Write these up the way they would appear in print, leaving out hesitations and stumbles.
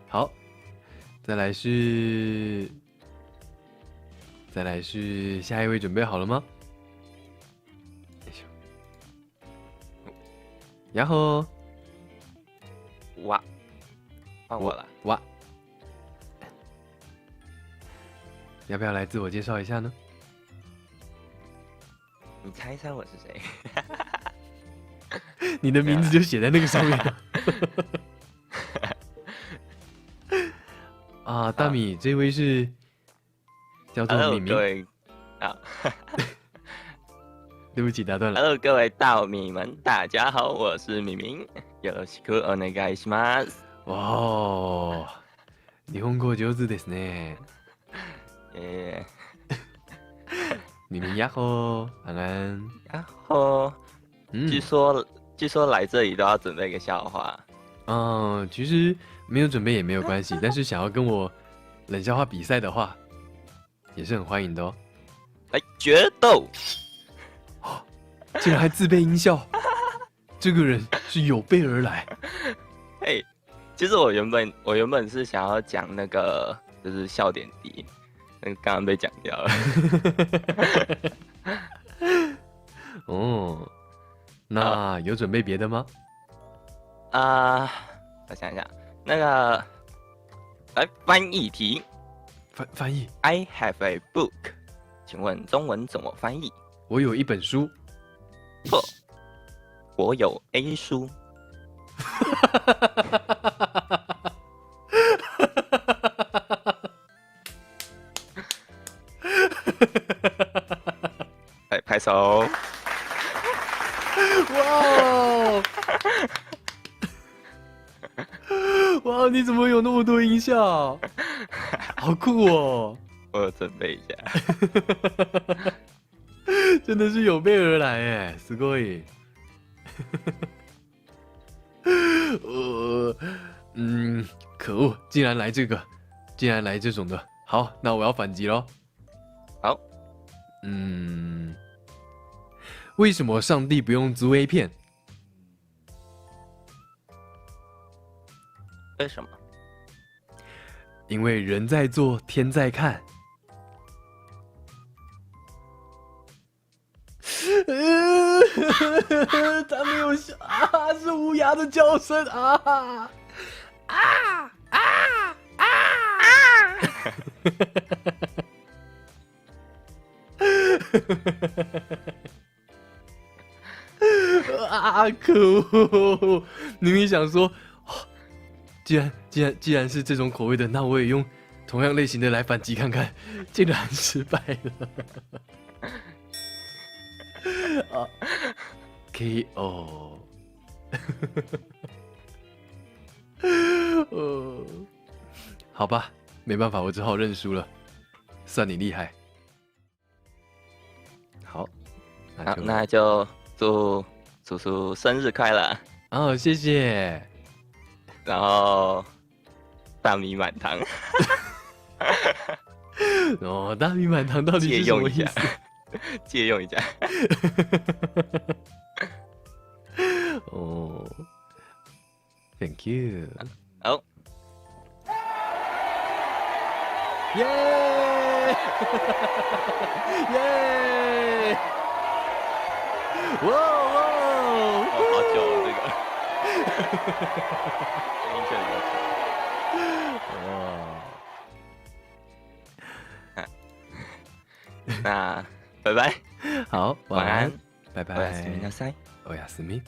好，再来是下一位准备好了吗？然后哇，换我了。哇，要不要来自我介绍一下呢？你猜一猜我是谁？你的名字就写在那个上面了。啊，大米，这位是叫做米 Hello，米。各位啊对不起，打断了。 ，Hello，各位大米们，大家好，我是米明。よろしくお願いします。哇哦，日本語上手ですね。米米呀吼，安安。然后据说来这里都要准备一个笑话。其实没有准备也没有关系，但是想要跟我冷笑话比赛的话，也是很欢迎的哦。来决斗！竟然还自备音效，这个人是有备而来。嘿，其实我原本是想要讲那个就是笑点低，那刚刚被讲掉了。哦，那有准备别的吗？我想一下，那个来翻译题。翻译。I have a book， 请问中文怎么翻译？我有一本书。错，我有 A 书。来拍手！哇哦！哇，你怎么有那么多音效？好酷哦！我有准备一下。真的是有备而来哎，すごい。可恶，竟然来这种的。好，那我要反击咯。好。为什么上帝不用租 A 片？为什么？因为人在做，天在看。他没有笑啊，是乌鸦的叫声啊啊啊啊啊！可恶！明明想说，既然是这种口味的，那我也用同样类型的来反击看看，竟然失败了。KO。好吧，没办法，我只好认输了。算你厉害。好，那就祝叔叔生日快乐。哦，谢谢。然后大米满堂。哦，大米满堂到底是什么意思？借用一下。哦 ，Thank you。好，耶耶！哇哇！好久了这个。音确比较长。那拜拜。好，晚安，拜拜。おやすみなさい。おやすみ。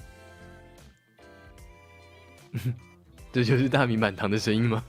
这就是大米满堂的声音吗？